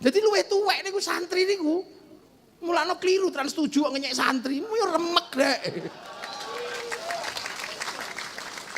Dadi luwih tuwek niku santri niku. Mulane kliru Trans 7 kok ngenyek santri, yo remek rek.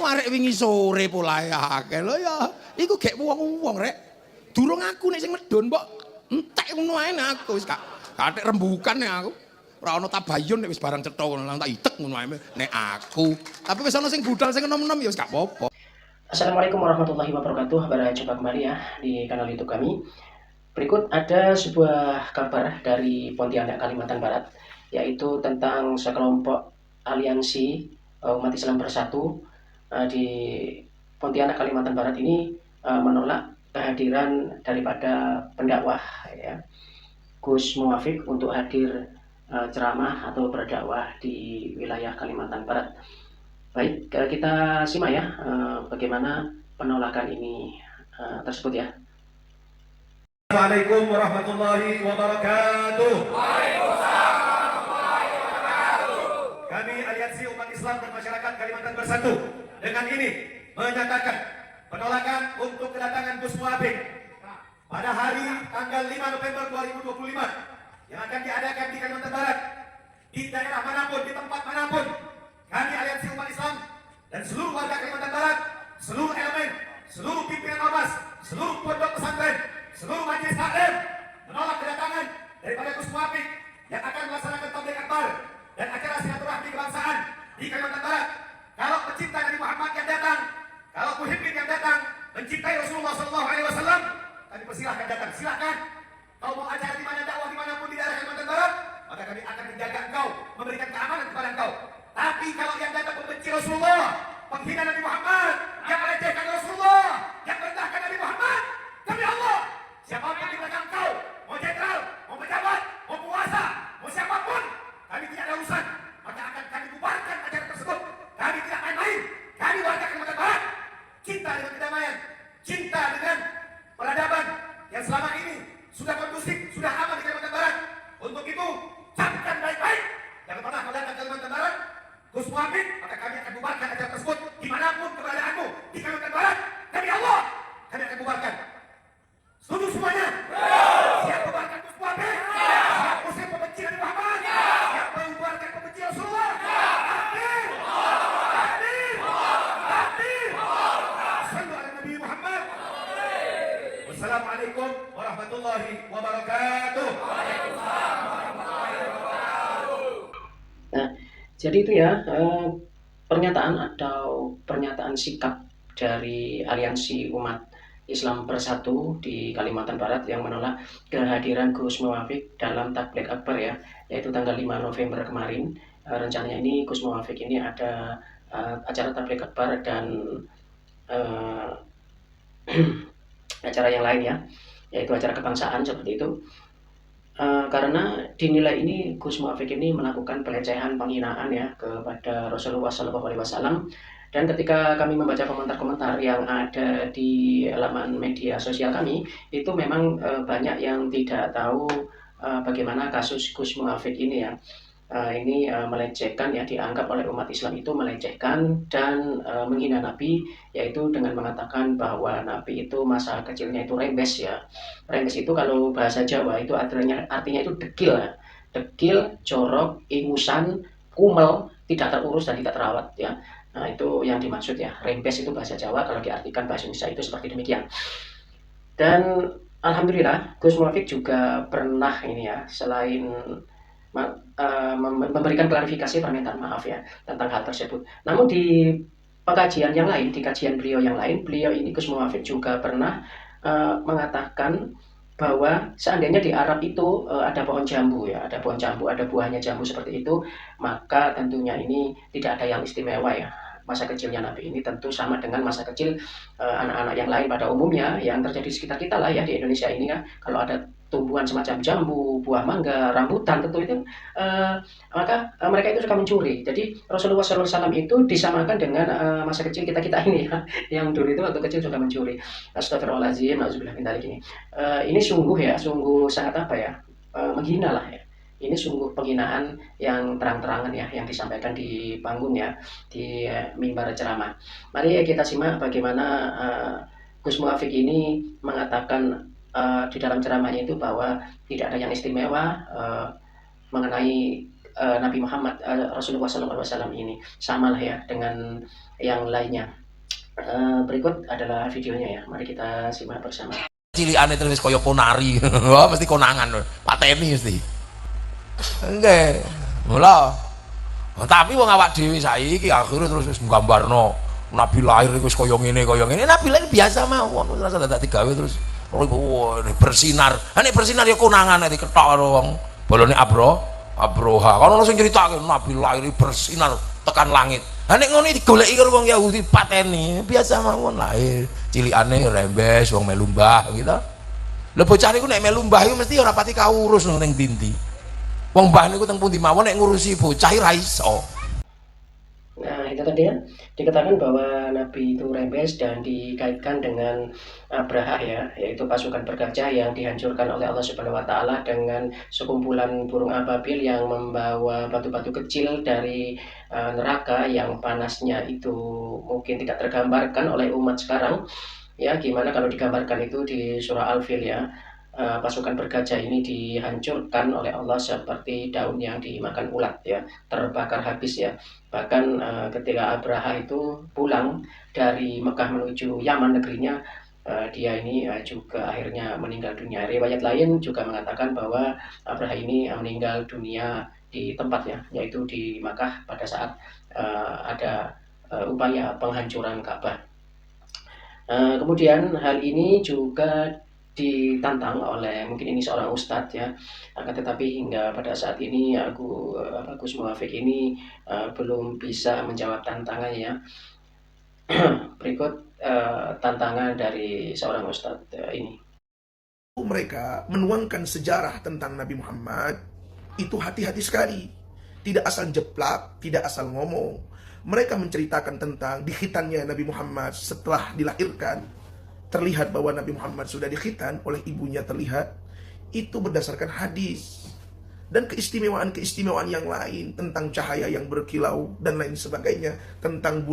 Arek wingi sore polahe akeh lho ya. Iku gek wong-wong rek. Durung aku nek sing medhun mbok entek ngono ae aku wis gak kathek rembukan nek aku. Ora ana tabayun nek wis barang cetha ngono tak itek ngono ae nek aku. Tapi wis ana sing budal sing enom-enom ya wis gak apa-apa. Assalamualaikum warahmatullahi wabarakatuh. Berjumpa kembali ya di kanal YouTube kami. Berikut ada sebuah kabar dari Pontianak, Kalimantan Barat, yaitu tentang sekelompok aliansi umat Islam bersatu di Pontianak, Kalimantan Barat ini menolak kehadiran daripada pendakwah ya, Gus Muwafiq untuk hadir ceramah atau berdakwah di wilayah Kalimantan Barat. Baik, kita simak ya bagaimana penolakan ini tersebut ya. Assalamualaikum warahmatullahi wabarakatuh. Waalaikumsalam warahmatullahi wabarakatuh. Kami Aliansi Umat Islam dan Masyarakat Kalimantan Bersatu dengan ini menyatakan penolakan untuk kedatangan Gus Muwafiq pada hari tanggal 5 November 2025 yang akan diadakan di Kalimantan Barat, di daerah manapun, di tempat manapun. Kami Aliansi Umat Islam dan seluruh warga Kalimantan Barat, seluruh elemen, seluruh pimpinan ormas, seluruh pondok pesantren, seluruh majelis taklim menolak kedatangan daripada Gus Muwafiq yang akan melaksanakan tabligh akbar dan acara silaturahmi kebangsaan di Kalimantan Barat. Kalau pecinta Nabi Muhammad yang datang, kalau muhibbin yang datang mencintai Rasulullah SAW, kami persilahkan datang. Silakan. Kau mau acara di mana, dakwah dimanapun di daerah Kalimantan Barat, maka kami akan menjaga engkau, memberikan keamanan kepada engkau. Tapi kalau yang datang membenci Rasulullah, penghina Nabi Muhammad, yang melecehkan Rasulullah, yang merendahkan Nabi Muhammad, demi Allah, siapapun di belakang kau, mau jenderal, mau pejabat, mau penguasa, mau siapapun, kami tidak ada urusan, maka akan kami bubarkan acara tersebut. Kami tidak main-main. Kami warga Kalimantan Barat cinta dengan kedamaian, cinta dengan peradaban yang selama ini sudah kondusif, sudah aman di Kalimantan Barat. Untuk itu, camkan baik-baik. Jangan pernah mendatang Kalimantan Barat Gus Muwafiq, maka kami akan bubarkan acara tersebut dimanapun keberadaanmu di Kalimantan Barat. Demi Allah, kami akan bubarkan. Setuju semuanya? Siap bubarkan Gus Muwafiq? Siap usir pembenci Nabi Muhammad? Siap membubarkan pembenci Rasulullah? Takbir! Takbir! Takbir! Sallu ala Nabi Muhammad. Wassalamualaikum warahmatullahi wabarakatuh. Nah, jadi itu ya pernyataan atau pernyataan sikap dari Aliansi Umat Islam Bersatu di Kalimantan Barat yang menolak kehadiran Gus Muwafiq dalam tabligh akbar ya, yaitu tanggal 5 November kemarin. Rencananya ini Gus Muwafiq ini ada acara tabligh akbar dan acara yang lain ya, yaitu acara kebangsaan seperti itu. Karena dinilai ini Gus Muwafiq ini melakukan pelecehan, penghinaan ya kepada Rasulullah SAW. Dan ketika kami membaca komentar-komentar yang ada di laman media sosial kami, itu memang banyak yang tidak tahu bagaimana kasus Gus Muwafiq ini ya. Ini melecehkan ya, dianggap oleh umat Islam itu melecehkan dan menghina Nabi, yaitu dengan mengatakan bahwa Nabi itu masa kecilnya itu rembes ya. Rembes itu kalau bahasa Jawa itu artinya itu dekil ya. Dekil, jorok, ingusan, kumel, tidak terurus dan tidak terawat ya. Nah, itu yang dimaksud ya. Rembes itu bahasa Jawa, kalau diartikan bahasa Indonesia itu seperti demikian. Dan alhamdulillah Gus Muwafiq juga pernah ini ya, selain memberikan klarifikasi, permintaan maaf ya tentang hal tersebut. Namun di pengkajian yang lain, di kajian beliau yang lain, beliau ini Gus Muwafiq juga pernah mengatakan bahwa seandainya di Arab itu ada pohon jambu ya, ada pohon jambu, ada buahnya jambu seperti itu, maka tentunya ini tidak ada yang istimewa ya. Masa kecilnya Nabi ini tentu sama dengan masa kecil anak-anak yang lain pada umumnya yang terjadi di sekitar kita lah ya, di Indonesia ini ya. Kalau ada tumbuhan semacam jambu, buah mangga, rambutan, tentu itu maka mereka itu suka mencuri. Jadi Rasulullah SAW itu disamakan dengan masa kecil kita ini ya, yang dulu itu waktu kecil suka mencuri. Astagfirullahaladzim, nauzubillah min dzalik ini. Ini sungguh ya, sungguh sangat apa ya, menghina lah ya. Ini sungguh penghinaan yang terang-terangan ya, yang disampaikan di panggung ya, di mimbar ceramah. Mari kita simak bagaimana Gus Muwafiq ini mengatakan di dalam ceramahnya itu bahwa tidak ada yang istimewa mengenai Nabi Muhammad, Rasulullah SAW ini, samalah ya dengan yang lainnya. Berikut adalah videonya ya, mari kita simak bersama. Cilikane terus kaya ponari. Wah, mesti konangan. Pateni mesti. Nggih. Mula. Tapi wong awak dhewe saiki akhire terus wis nggambarno Nabi lahir iku wis kaya ngene kaya ngene. Nabi lahir biasa mawon, ora usah dadak digawe terus bersinar. Nek bersinar ya konangan nek diketok karo wong bolone Abroha. Kan ono sing critake Nabi lahir bersinar tekan langit. Ha nek ngono digoleki karo wong Yahudi pateni, biasa mawon lahir cilikane rembes wong melu mbah gitu. Lha bocah niku nek melu mbah iku mesti ora pati kaurus ning ndi. Wong mbah niku teng pundi mawon nek ngurusi bocah ra iso. Nah, itu tadi ya, dikatakan bahwa Nabi itu rembes dan dikaitkan dengan Abraha ya, yaitu pasukan bergajah yang dihancurkan oleh Allah Subhanahu wa taala dengan sekumpulan burung ababil yang membawa batu-batu kecil dari neraka yang panasnya itu mungkin tidak tergambarkan oleh umat sekarang. Ya, gimana kalau digambarkan itu di surah Al-Fil ya. Pasukan bergajah ini dihancurkan oleh Allah seperti daun yang dimakan ulat ya, terbakar habis ya. Bahkan ketika Abraha itu pulang dari Mekah menuju Yaman negerinya, dia ini juga akhirnya meninggal dunia. Riwayat lain juga mengatakan bahwa Abraha ini meninggal dunia di tempatnya, yaitu di Makkah pada saat ada upaya penghancuran Ka'bah. Kemudian hal ini juga ditantang oleh mungkin ini seorang ustadz ya, akan tetapi hingga pada saat ini Gus Muwafiq ini belum bisa menjawab tantangannya ya. Berikut tantangan dari seorang ustadz ini. Mereka menuangkan sejarah tentang Nabi Muhammad itu hati-hati sekali, tidak asal jeplak, tidak asal ngomong. Mereka menceritakan tentang dikhitannya Nabi Muhammad setelah dilahirkan. Terlihat bahwa Nabi Muhammad sudah dikhitan oleh ibunya, terlihat itu berdasarkan hadis dan keistimewaan-keistimewaan yang lain tentang cahaya yang berkilau dan lain sebagainya, tentang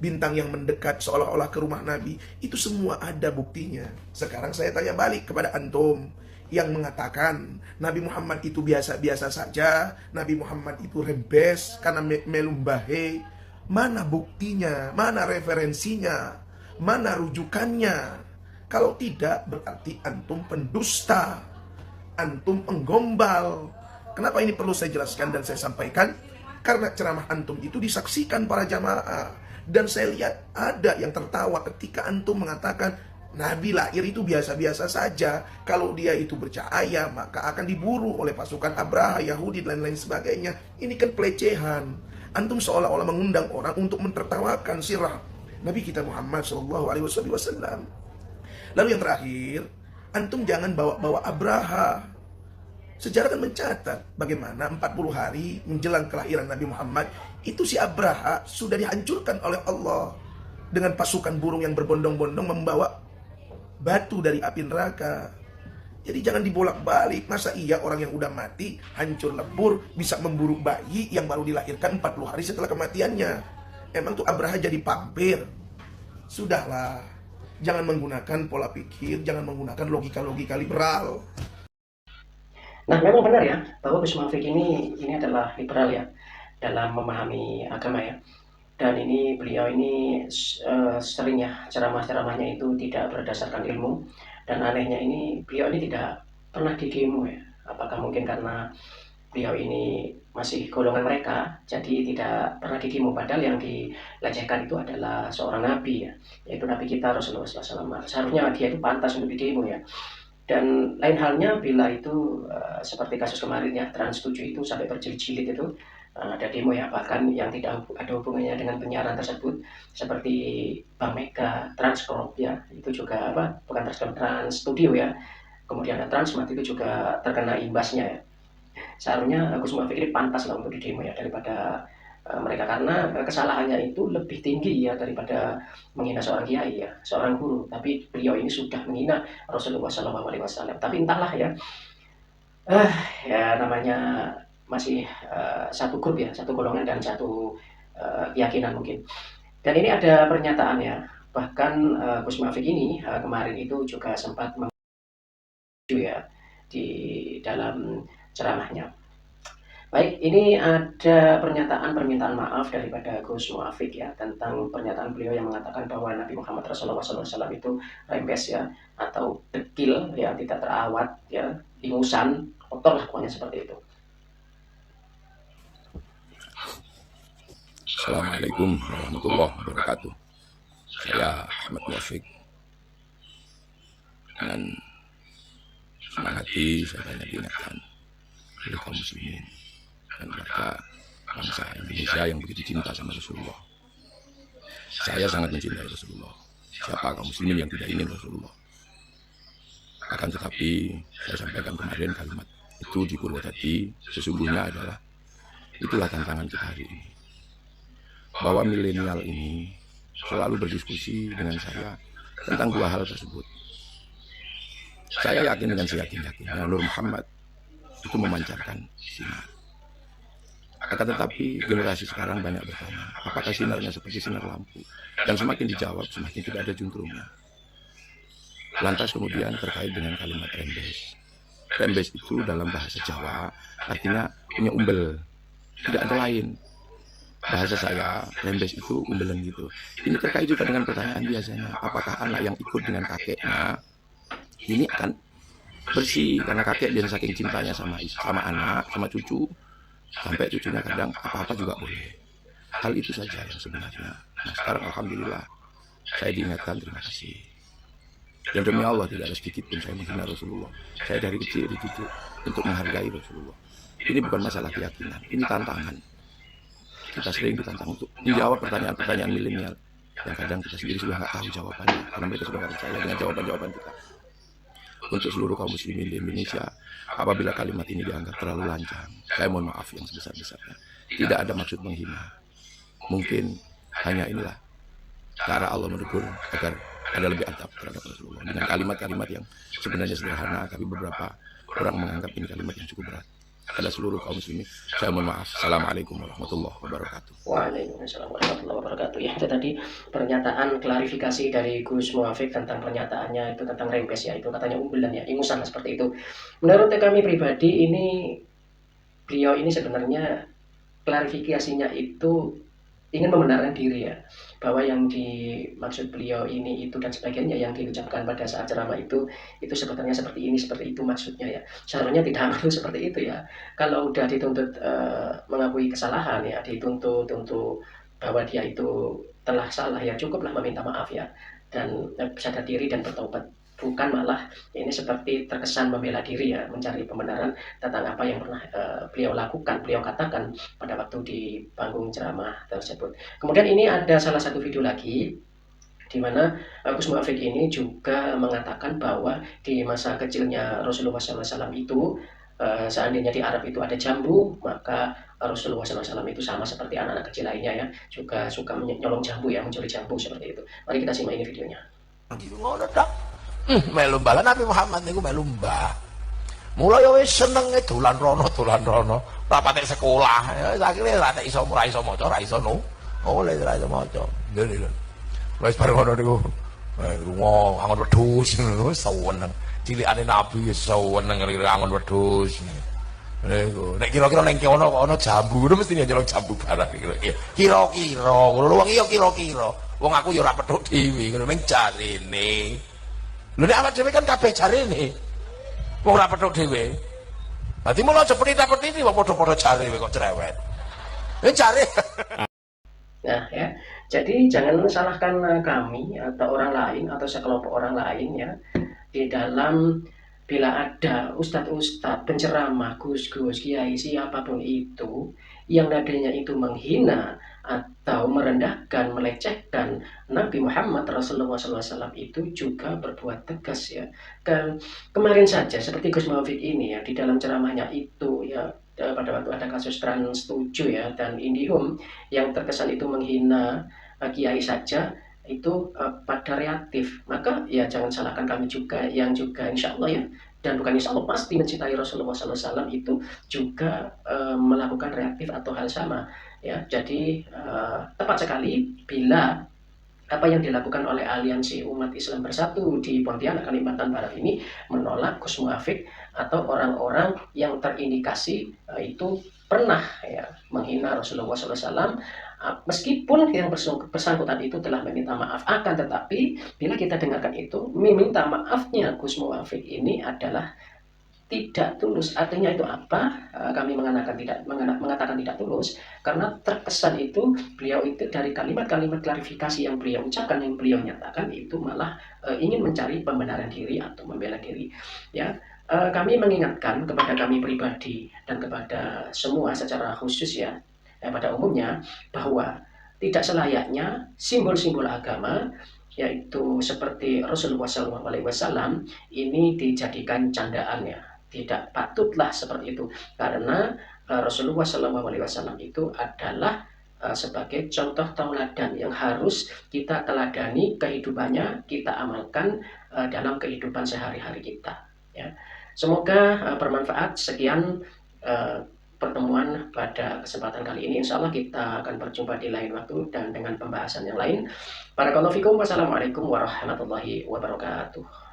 bintang yang mendekat seolah-olah ke rumah Nabi. Itu semua ada buktinya. Sekarang saya tanya balik kepada antum yang mengatakan Nabi Muhammad itu biasa-biasa saja, Nabi Muhammad itu rembes karena melumbahe. Mana buktinya? Mana referensinya? Mana rujukannya? Kalau tidak, berarti antum pendusta, antum penggombal. Kenapa ini perlu saya jelaskan dan saya sampaikan? Karena ceramah antum itu disaksikan para jamaah, dan saya lihat ada yang tertawa ketika antum mengatakan Nabi lahir itu biasa-biasa saja. Kalau dia itu bercahaya, maka akan diburu oleh pasukan Abraha, Yahudi, dan lain sebagainya. Ini kan pelecehan. Antum seolah-olah mengundang orang untuk mentertawakan sirah Nabi kita Muhammad SAW. Lalu yang terakhir, antum jangan bawa-bawa Abraha. Sejarah kan mencatat bagaimana 40 hari menjelang kelahiran Nabi Muhammad, itu si Abraha sudah dihancurkan oleh Allah dengan pasukan burung yang berbondong-bondong membawa batu dari api neraka. Jadi jangan dibolak-balik. Masa iya orang yang udah mati, hancur lebur, bisa memburu bayi yang baru dilahirkan 40 hari setelah kematiannya? Emang tuh Abraha jadi pampir? Sudahlah, jangan menggunakan pola pikir, jangan menggunakan logika-logika liberal. Nah, memang benar ya bahwa Gus Muwafiq ini adalah liberal ya dalam memahami agama ya. Dan ini beliau ini sering ya ceramah-ceramahnya itu tidak berdasarkan ilmu, dan anehnya ini beliau ini tidak pernah didemo ya. Apakah mungkin karena beliau ini masih golongan mereka, jadi tidak pernah didemo, padahal yang dilecehkan itu adalah seorang nabi ya, yaitu nabi kita Rasulullah SAW. Seharusnya dia itu pantas untuk didemo ya. Dan lain halnya bila itu seperti kasus kemarin ya, Trans 7 itu sampai berjilid-jilid itu ada demo ya, bahkan yang tidak ada hubungannya dengan penyiaran tersebut, seperti Bang Mega, Transcorp ya, itu juga bukan Transcorp, Trans Studio ya, kemudian ada Transmart itu juga terkena imbasnya ya. Seharusnya Gus Muwafiq ini pantas lah untuk didemo ya daripada mereka, karena kesalahannya itu lebih tinggi ya daripada menghina seorang kiai ya, seorang guru. Tapi beliau ini sudah menghina Rasulullah SAW. Tapi entahlah ya, ya namanya masih satu grup ya, satu golongan dan satu keyakinan mungkin. Dan ini ada pernyataan ya, bahkan Gus Muwafiq ini kemarin itu juga sempat ya di dalam ceramahnya. Baik, ini ada pernyataan permintaan maaf daripada Gus Muafik ya tentang pernyataan beliau yang mengatakan bahwa Nabi Muhammad Rasulullah SAW itu rembes ya atau dekil ya, tidak terawat ya, ingusan, kotor lah pokoknya seperti itu. Assalamualaikum warahmatullahi wabarakatuh. Saya Ahmad Muafik. Dengan senang hati saya banyak diingatkan oleh kaum muslimin dan warga bangsa Indonesia yang begitu cinta sama Rasulullah. Saya sangat mencintai Rasulullah. Siapa kaum muslimin yang tidak ingin Rasulullah? Akan tetapi saya sampaikan kemarin kalimat itu di Purwodadi, sesungguhnya adalah itulah tantangan kita hari ini. Bahwa milenial ini selalu berdiskusi dengan saya tentang dua hal tersebut. Saya yakin dengan seyakin-yakinnya Nur Muhammad itu memancarkan sinar. Akan tetapi generasi sekarang banyak bertanya, apakah sinarnya seperti sinar lampu? Dan semakin dijawab, semakin tidak ada juntrungnya. Lantas kemudian terkait dengan kalimat rembes. Rembes itu dalam bahasa Jawa artinya punya umbel, tidak ada lain. Bahasa saya, rembes itu umbelan gitu. Ini terkait juga dengan pertanyaan biasanya, apakah anak yang ikut dengan kakeknya ini akan bersih karena kakek dia saking cintanya sama anak, sama cucu, sampai cucunya kadang apa-apa juga boleh. Hal itu saja yang sebenarnya. Nah sekarang alhamdulillah saya diingatkan, terima kasih. Dan demi Allah tidak ada sedikit pun saya menghina Rasulullah. Saya dari kecil dididik untuk menghargai Rasulullah. Ini bukan masalah keyakinan, ini tantangan. Kita sering ditantang untuk menjawab pertanyaan-pertanyaan milenial yang kadang kita sendiri sudah nggak tahu jawabannya karena mereka sudah nggak percaya dengan jawaban-jawaban kita. Untuk seluruh kaum muslimin di Indonesia, apabila kalimat ini dianggap terlalu lancang, saya mohon maaf yang sebesar-besarnya. Tidak ada maksud menghina. Mungkin hanya inilah cara Allah menegur agar ada lebih adab terhadap Rasulullah dengan kalimat-kalimat yang sebenarnya sederhana, tapi beberapa orang menganggap ini kalimat yang cukup berat. Pada seluruh kaum muslimin, saya mohon maaf. Assalamualaikum warahmatullahi wabarakatuh. Waalaikumsalam warahmatullahi wabarakatuh. Ya, itu tadi pernyataan klarifikasi dari Gus Muafik tentang pernyataannya itu tentang rembes ya, itu katanya umbelan ya, ingusan seperti itu. Menurut kami pribadi ini beliau ini sebenarnya klarifikasinya itu ingin membenarkan diri ya, bahwa yang dimaksud beliau ini itu dan sebagainya yang diucapkan pada saat ceramah itu sebenarnya seperti ini seperti itu maksudnya ya. Seharusnya tidak perlu seperti itu ya. Kalau udah dituntut mengakui kesalahan ya, dituntut untuk bahwa dia itu telah salah ya, cukuplah meminta maaf ya dan sadar diri dan bertobat. Bukan malah ini seperti terkesan membela diri ya, mencari pembenaran tentang apa yang pernah beliau lakukan, beliau katakan pada waktu di panggung ceramah tersebut. Kemudian ini ada salah satu video lagi di mana Gus Muafik ini juga mengatakan bahwa di masa kecilnya Rasulullah SAW itu seandainya di Arab itu ada jambu, maka Rasulullah SAW itu sama seperti anak-anak kecil lainnya ya, juga suka nyolong jambu ya, mencuri jambu seperti itu. Mari kita simak ini videonya. Melu mbah Nabi Muhammad niku melu mbah. Mula ya wis senenge dolan rono. Ora patek sekolah. Ya akhire ora iso maca, ora iso no. Oleh ora iso maca. Ngene lho. Wis bareng ngono niku. Lunga angon wedhus ngono seneng. Cilikane Nabi seneng angon wedhus. Niku nek kira-kira ning kono kok ana jambu ngono mesti nyolong jambu barang iki. Kira-kira ngono wong iya kira-kira. Wong aku ya ora petuk dhewe ngono ming jarene. Lho nek awak dhewe kan kabeh jarene. Wong ora petuk dhewe. Dadi mulo aja pethi-pethi wong padha-padha jare kok cerewet. Jare. Nah ya, jadi jangan salahkan kami atau orang lain atau sekelompok orang lain ya di dalam bila ada ustadz-ustadz, penceramah, gus-gus, kiai, siapapun itu yang nadanya itu menghina atau merendahkan, melecehkan Nabi Muhammad Rasulullah SAW itu juga berbuat tegas ya. Kemarin saja seperti Gus Muafik ini ya di dalam ceramahnya itu ya pada waktu ada kasus Trans 7 ya dan Indihome yang terkesan itu menghina kiai saja itu pada reaktif, maka ya jangan salahkan kami juga yang juga insya Allah ya, dan bukan insya Allah pasti mencintai Rasulullah SAW itu juga melakukan reaktif atau hal sama ya. Jadi tepat sekali bila apa yang dilakukan oleh Aliansi Umat Islam Bersatu di Pontianak, Kalimantan Barat ini menolak Gus Muafik atau orang-orang yang terindikasi itu pernah ya menghina Rasulullah SAW, meskipun yang bersangkutan itu telah meminta maaf. Akan tetapi bila kita dengarkan itu, meminta maafnya Gus Muafik ini adalah tidak tulus. Artinya itu apa? Kami mengatakan tidak tulus karena terkesan itu beliau itu dari kalimat-kalimat klarifikasi yang beliau ucapkan, yang beliau nyatakan itu malah ingin mencari pembenaran diri atau membela diri. Ya, kami mengingatkan kepada kami pribadi dan kepada semua secara khusus ya, pada umumnya, bahwa tidak selayaknya simbol-simbol agama yaitu seperti Rasulullah SAW ini dijadikan candaan ya. Tidak patutlah seperti itu, karena Rasulullah SAW itu adalah sebagai contoh tauladan yang harus kita teladani kehidupannya, kita amalkan dalam kehidupan sehari-hari kita. Ya. Semoga bermanfaat. Sekian pertemuan pada kesempatan kali ini. Insya Allah kita akan berjumpa di lain waktu dan dengan pembahasan yang lain. Barakallahu fikum. Wassalamualaikum warahmatullahi wabarakatuh.